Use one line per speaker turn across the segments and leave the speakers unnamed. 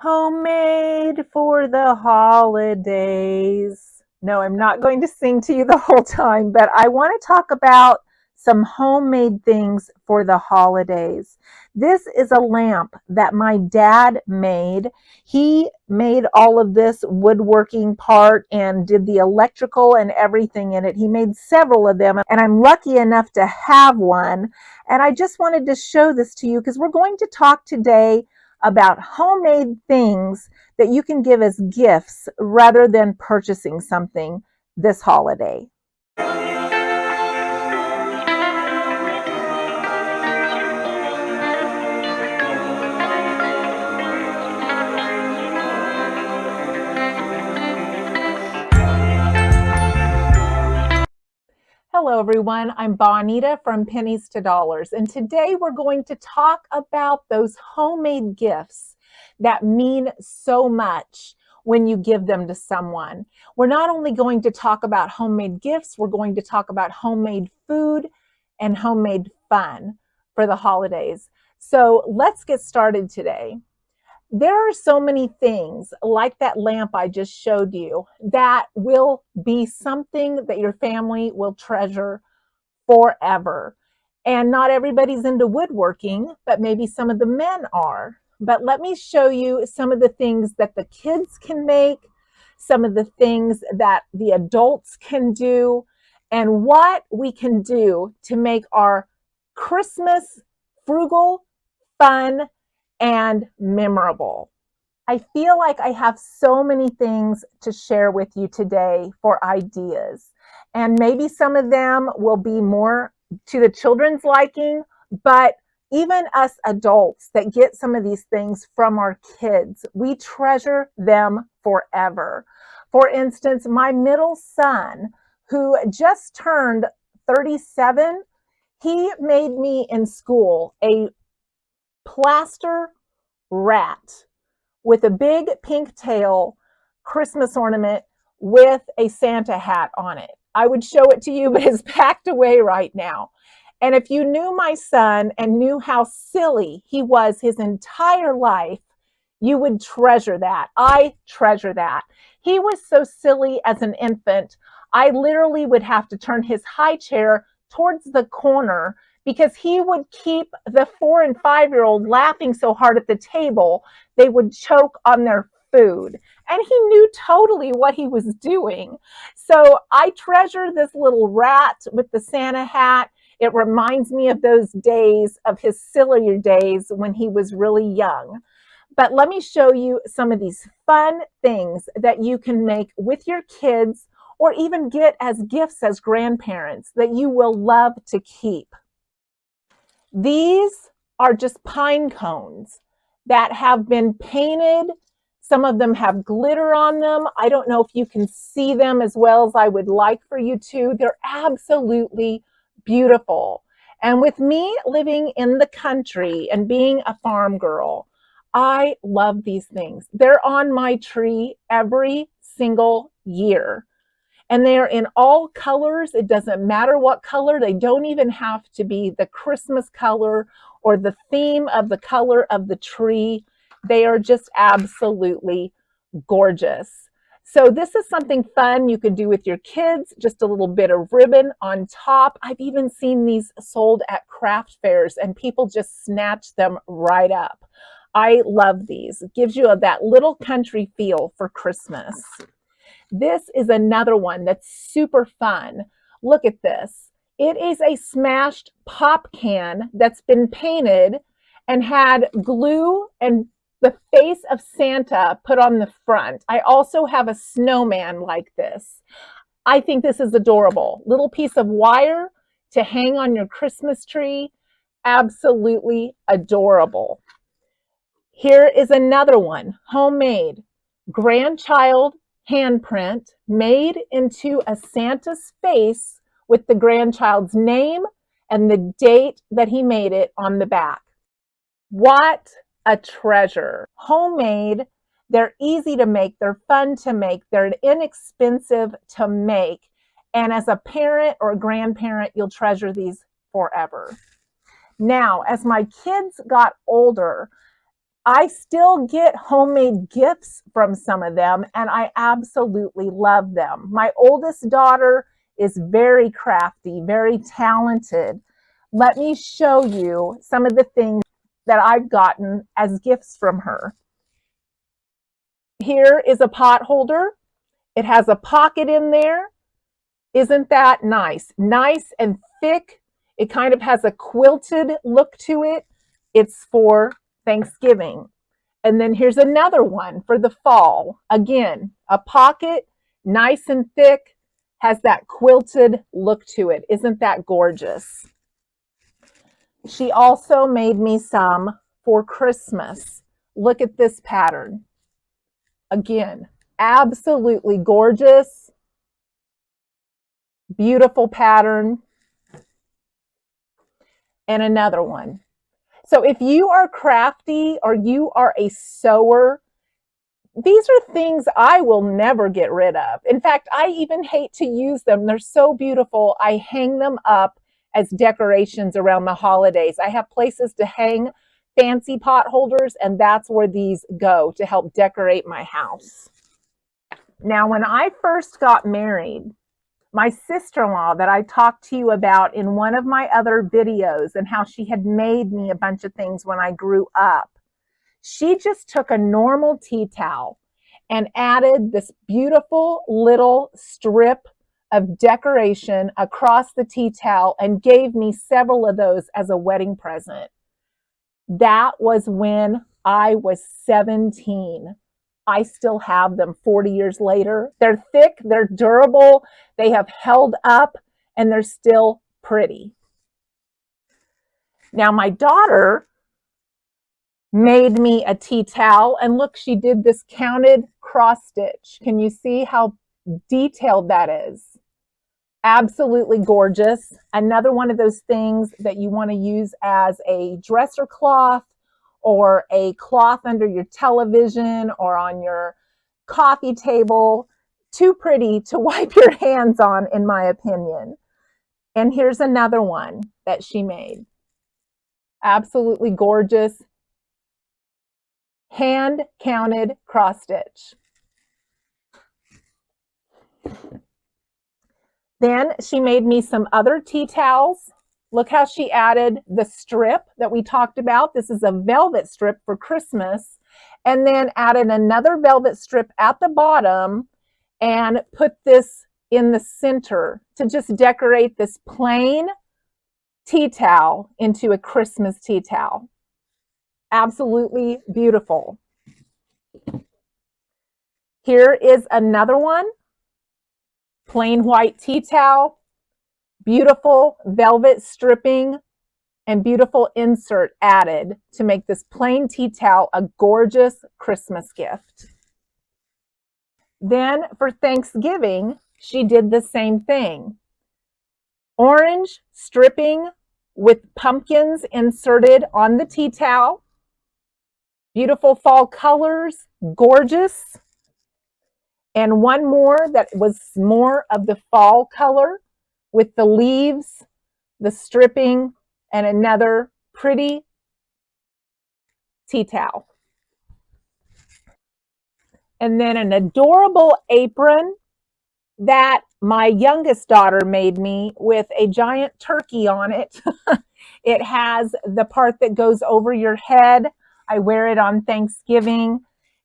Homemade for the holidays. No, I'm not going to sing to you the whole time, but I want to talk about some homemade things for the holidays. This is a lamp that my dad made. He made all of this woodworking part and did the electrical and everything in it. He made several of them, and I'm lucky enough to have one. And I just wanted to show this to you because we're going to talk today about homemade things that you can give as gifts rather than purchasing something this holiday. Hello everyone, I'm Bonita from Pennies to Dollars, and today we're going to talk about those homemade gifts that mean so much when you give them to someone. We're not only going to talk about homemade gifts, we're going to talk about homemade food and homemade fun for the holidays. So let's get started today. There are so many things like that lamp I just showed you that will be something that your family will treasure forever. And not everybody's into woodworking, but maybe some of the men are. But let me show you some of the things that the kids can make, some of the things that the adults can do, and what we can do to make our Christmas frugal, fun, and memorable. I feel like I have so many things to share with you today for ideas. And maybe some of them will be more to the children's liking, but even us adults that get some of these things from our kids, we treasure them forever. For instance, my middle son, who just turned 37, he made me in school a plaster rat with a big pink tail Christmas ornament with a Santa hat on it. I would show it to you, but it's packed away right now. And if you knew my son and knew how silly he was his entire life, you would treasure that. I treasure that. He was so silly as an infant, I literally would have to turn his high chair towards the corner because he would keep the 4- and 5-year-old laughing so hard at the table, they would choke on their food. And he knew totally what he was doing. So I treasure this little rat with the Santa hat. It reminds me of those days, of his sillier days when he was really young. But let me show you some of these fun things that you can make with your kids or even get as gifts as grandparents that you will love to keep. These are just pine cones that have been painted. Some of them have glitter on them. I don't know if you can see them as well as I would like for you to. They're absolutely beautiful. And with me living in the country and being a farm girl, I love these things. They're on my tree every single year. And they are in all colors. It doesn't matter what color. They don't even have to be the Christmas color or the theme of the color of the tree. They are just absolutely gorgeous. So this is something fun you could do with your kids, just a little bit of ribbon on top. I've even seen these sold at craft fairs and people just snatch them right up. I love these. It gives you that little country feel for Christmas. This is another one that's super fun. Look at this. It is a smashed pop can that's been painted and had glue and the face of Santa put on the front. I also have a snowman like this. I think this is adorable. Little piece of wire to hang on your Christmas tree. Absolutely adorable. Here is another one, homemade. Grandchild handprint made into a Santa's face with the grandchild's name and the date that he made it on the back. What a treasure. Homemade, they're easy to make, they're fun to make, they're inexpensive to make. And as a parent or a grandparent, you'll treasure these forever. Now, as my kids got older, I still get homemade gifts from some of them, and I absolutely love them. My oldest daughter is very crafty, very talented. Let me show you some of the things that I've gotten as gifts from her. Here is a pot holder. It has a pocket in there. Isn't that nice? Nice and thick. It kind of has a quilted look to it. It's for Thanksgiving. And then here's another one for the fall. Again, a pocket, nice and thick, has that quilted look to it. Isn't that gorgeous? She also made me some for Christmas. Look at this pattern. Again, absolutely gorgeous, beautiful pattern. And another one. So if you are crafty or you are a sewer, these are things I will never get rid of. In fact, I even hate to use them. They're so beautiful. I hang them up as decorations around the holidays. I have places to hang fancy pot holders, and that's where these go to help decorate my house. Now, when I first got married, my sister-in-law that I talked to you about in one of my other videos and how she had made me a bunch of things when I grew up, she just took a normal tea towel and added this beautiful little strip of decoration across the tea towel and gave me several of those as a wedding present. That was when I was 17. I still have them 40 years later. They're thick, they're durable, they have held up, and they're still pretty. Now, my daughter made me a tea towel, and look, she did this counted cross stitch. Can you see how detailed that is? Absolutely gorgeous. Another one of those things that you want to use as a dresser cloth or a cloth under your television or on your coffee table. Too pretty to wipe your hands on, in my opinion. And here's another one that she made. Absolutely gorgeous. Hand counted cross stitch. Then she made me some other tea towels. Look how she added the strip that we talked about. This is a velvet strip for Christmas. And then added another velvet strip at the bottom and put this in the center to just decorate this plain tea towel into a Christmas tea towel. Absolutely beautiful. Here is another one. Plain white tea towel, beautiful velvet stripping, and beautiful insert added to make this plain tea towel a gorgeous Christmas gift. Then for Thanksgiving, she did the same thing. Orange stripping with pumpkins inserted on the tea towel. Beautiful fall colors, gorgeous. And one more that was more of the fall color with the leaves, the stripping, and another pretty tea towel. And then an adorable apron that my youngest daughter made me with a giant turkey on it. It has the part that goes over your head. I wear it on Thanksgiving.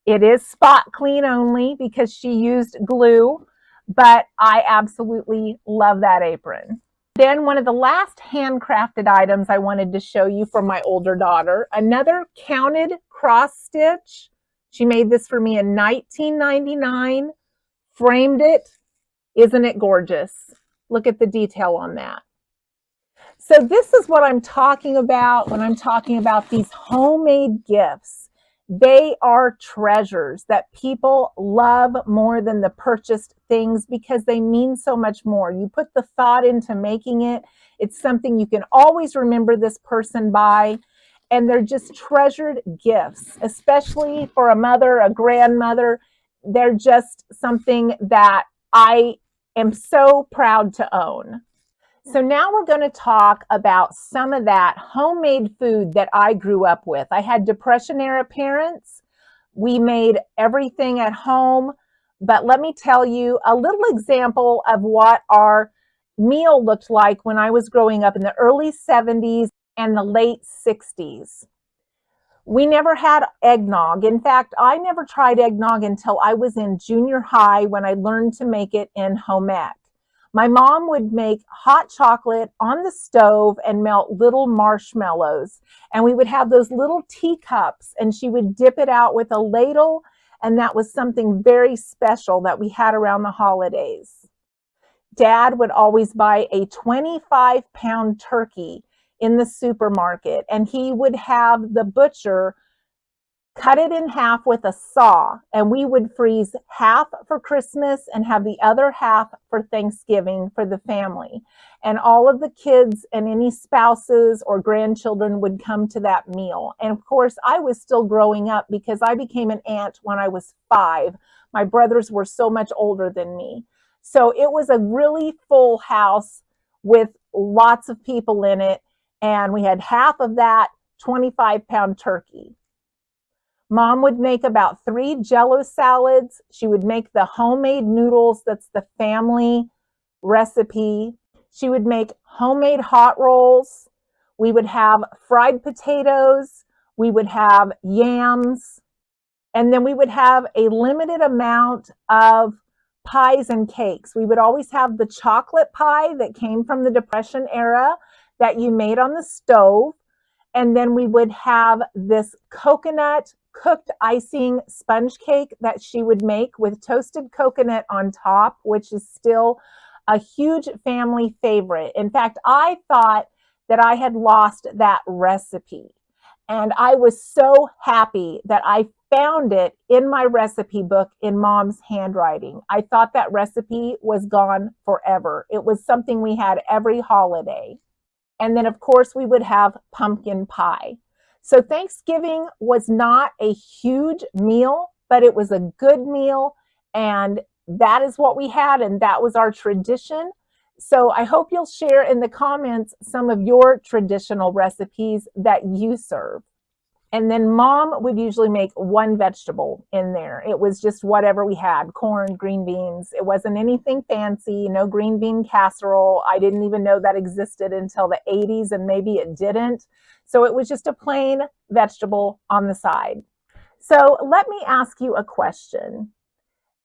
It is spot clean only because she used glue, but I absolutely love that apron. Then one of the last handcrafted items I wanted to show you for my older daughter, another counted cross stitch. She made this for me in 1999, framed it. Isn't it gorgeous? Look at the detail on that. So this is what I'm talking about when I'm talking about these homemade gifts. They are treasures that people love more than the purchased things because they mean so much more. You put the thought into making it. It's something you can always remember this person by. And they're just treasured gifts, especially for a mother, a grandmother. They're just something that I am so proud to own. So now we're going to talk about some of that homemade food that I grew up with. I had Depression era parents. We made everything at home. But let me tell you a little example of what our meal looked like when I was growing up in the early 70s and the late 60s. We never had eggnog. In fact, I never tried eggnog until I was in junior high when I learned to make it in home ec. My mom would make hot chocolate on the stove and melt little marshmallows. And we would have those little teacups and she would dip it out with a ladle. And that was something very special that we had around the holidays. Dad would always buy a 25-pound turkey in the supermarket, and he would have the butcher cut it in half with a saw, and we would freeze half for Christmas and have the other half for Thanksgiving for the family. And all of the kids and any spouses or grandchildren would come to that meal. And of course, I was still growing up because I became an aunt when I was 5. My brothers were so much older than me. So it was a really full house with lots of people in it. And we had half of that 25-pound turkey. Mom would make about 3 Jell-O salads. She would make the homemade noodles. That's the family recipe. She would make homemade hot rolls. We would have fried potatoes. We would have yams. And then we would have a limited amount of pies and cakes. We would always have the chocolate pie that came from the Depression era that you made on the stove. And then we would have this coconut cooked icing sponge cake that she would make with toasted coconut on top, which is still a huge family favorite. In fact, I thought that I had lost that recipe. And I was so happy that I found it in my recipe book in Mom's handwriting. I thought that recipe was gone forever. It was something we had every holiday. And then, of course, we would have pumpkin pie. So Thanksgiving was not a huge meal, but it was a good meal. And that is what we had. And that was our tradition. So I hope you'll share in the comments some of your traditional recipes that you serve. And then Mom would usually make one vegetable in there. It was just whatever we had, corn, green beans. It wasn't anything fancy, no green bean casserole. I didn't even know that existed until the 80s, and maybe it didn't. So it was just a plain vegetable on the side. So let me ask you a question.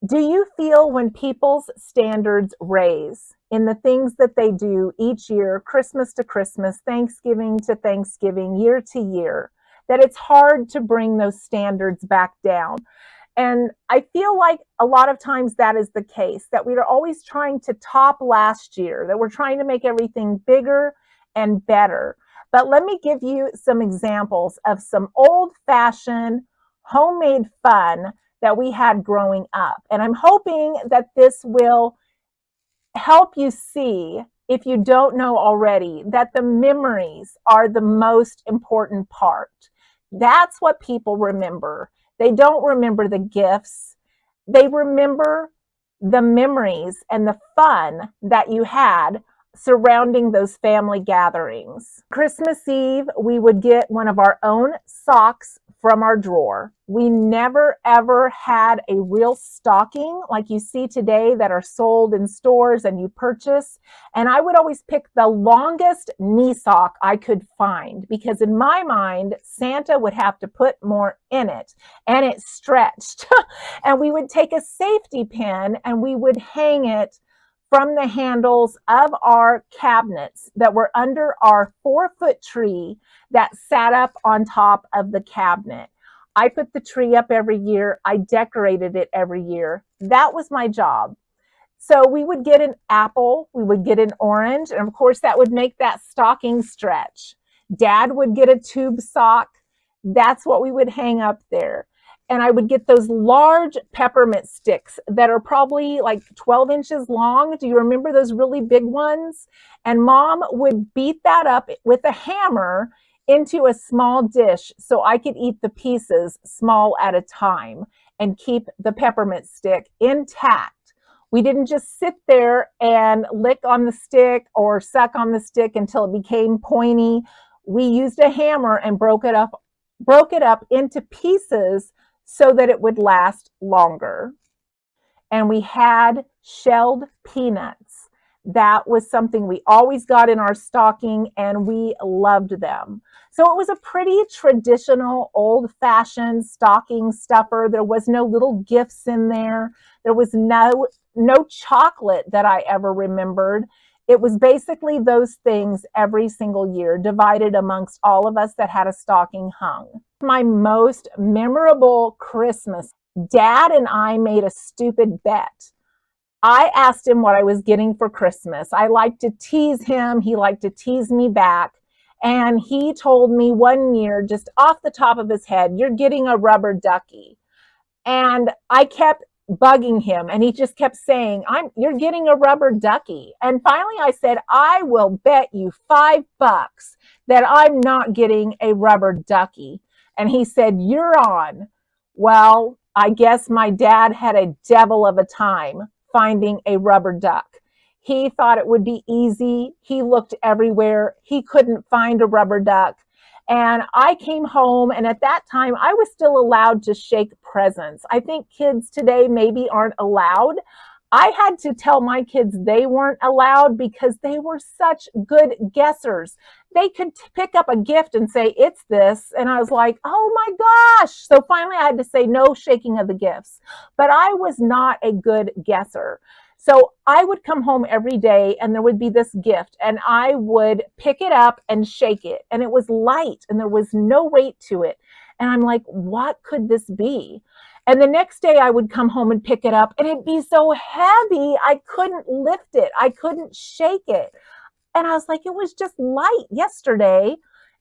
Do you feel when people's standards raise in the things that they do each year, Christmas to Christmas, Thanksgiving to Thanksgiving, year to year, that it's hard to bring those standards back down? And I feel like a lot of times that is the case, that we are always trying to top last year, that we're trying to make everything bigger and better. But let me give you some examples of some old-fashioned homemade fun that we had growing up. And I'm hoping that this will help you see, if you don't know already, that the memories are the most important part. That's what people remember. They don't remember the gifts. They remember the memories and the fun that you had surrounding those family gatherings. Christmas Eve, we would get one of our own socks from our drawer. We never ever had a real stocking like you see today that are sold in stores and you purchase. And I would always pick the longest knee sock I could find, because in my mind, Santa would have to put more in it, and it stretched. And we would take a safety pin and we would hang it from the handles of our cabinets that were under our 4-foot tree that sat up on top of the cabinet. I put the tree up every year. I decorated it every year. That was my job. So we would get an apple, we would get an orange, and of course that would make that stocking stretch. Dad would get a tube sock. That's what we would hang up there. And I would get those large peppermint sticks that are probably like 12 inches long. Do you remember those really big ones? And Mom would beat that up with a hammer into a small dish so I could eat the pieces small at a time and keep the peppermint stick intact. We didn't just sit there and lick on the stick or suck on the stick until it became pointy. We used a hammer and broke it up into pieces so that it would last longer. And we had shelled peanuts. That was something we always got in our stocking, and we loved them. So it was a pretty traditional, old-fashioned stocking stuffer. There was no little gifts in there. There was no chocolate that I ever remembered. It was basically those things every single year, divided amongst all of us that had a stocking hung. My most memorable Christmas, Dad and I made a stupid bet. I asked him what I was getting for Christmas. I liked to tease him. He liked to tease me back. And he told me one year, just off the top of his head, "You're getting a rubber ducky." And I kept bugging him, and he just kept saying, "You're getting a rubber ducky." And finally I said, "I will bet you $5 that I'm not getting a rubber ducky." And he said, "You're on." Well, I guess my dad had a devil of a time finding a rubber duck. He thought it would be easy. He looked everywhere. He couldn't find a rubber duck. And I came home, and at that time, I was still allowed to shake presents. I think kids today maybe aren't allowed. I had to tell my kids they weren't allowed because they were such good guessers. They could pick up a gift and say, "It's this." And I was like, "Oh my gosh." So finally I had to say no shaking of the gifts. But I was not a good guesser. So I would come home every day and there would be this gift and I would pick it up and shake it. And it was light and there was no weight to it. And I'm like, what could this be? And the next day I would come home and pick it up and it'd be so heavy, I couldn't lift it. I couldn't shake it. And I was like, it was just light yesterday.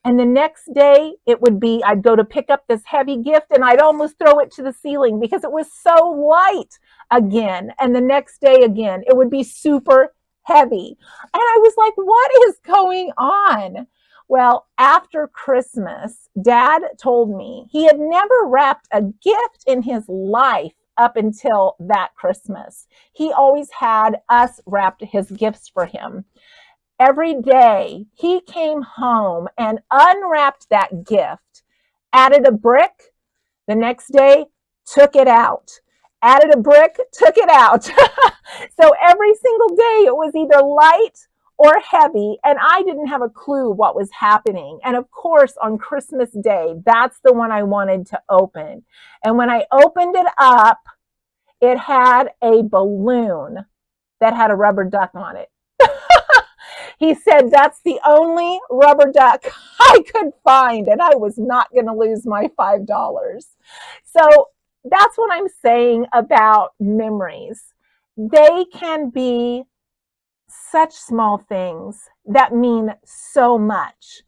And the next day it would be, I'd go to pick up this heavy gift and I'd almost throw it to the ceiling because it was so light again. And the next day again, it would be super heavy. And I was like, what is going on? Well, after Christmas, Dad told me he had never wrapped a gift in his life up until that Christmas. He always had us wrap his gifts for him. Every day he came home and unwrapped that gift, added a brick, the next day took it out, added a brick, took it out. So every single day it was either light or heavy, and I didn't have a clue what was happening. And of course, on Christmas Day, that's the one I wanted to open. And when I opened it up, it had a balloon that had a rubber duck on it. He said, that's the only rubber duck I could find, and I was not going to lose my $5. So that's what I'm saying about memories. They can be such small things that mean so much.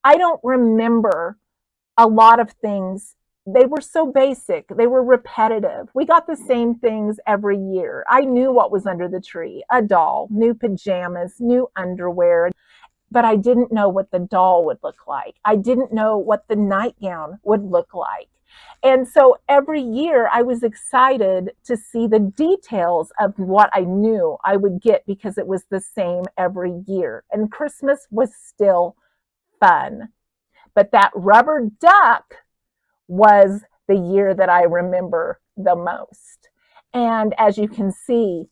I don't remember a lot of things. They were so basic. They were repetitive. We got the same things every year. I knew what was under the tree: a doll, new pajamas, new underwear. But I didn't know what the doll would look like. I didn't know what the nightgown would look like. And so every year I was excited to see the details of what I knew I would get because it was the same every year. And Christmas was still fun. But that rubber duck was the year that I remember the most. And as you can see,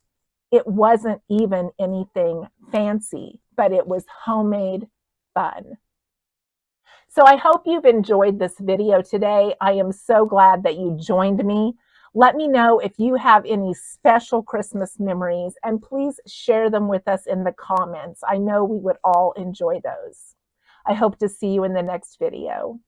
it wasn't even anything fancy, but it was homemade fun. So I hope you've enjoyed this video today. I am so glad that you joined me. Let me know if you have any special Christmas memories, and please share them with us in the comments. I know we would all enjoy those. I hope to see you in the next video.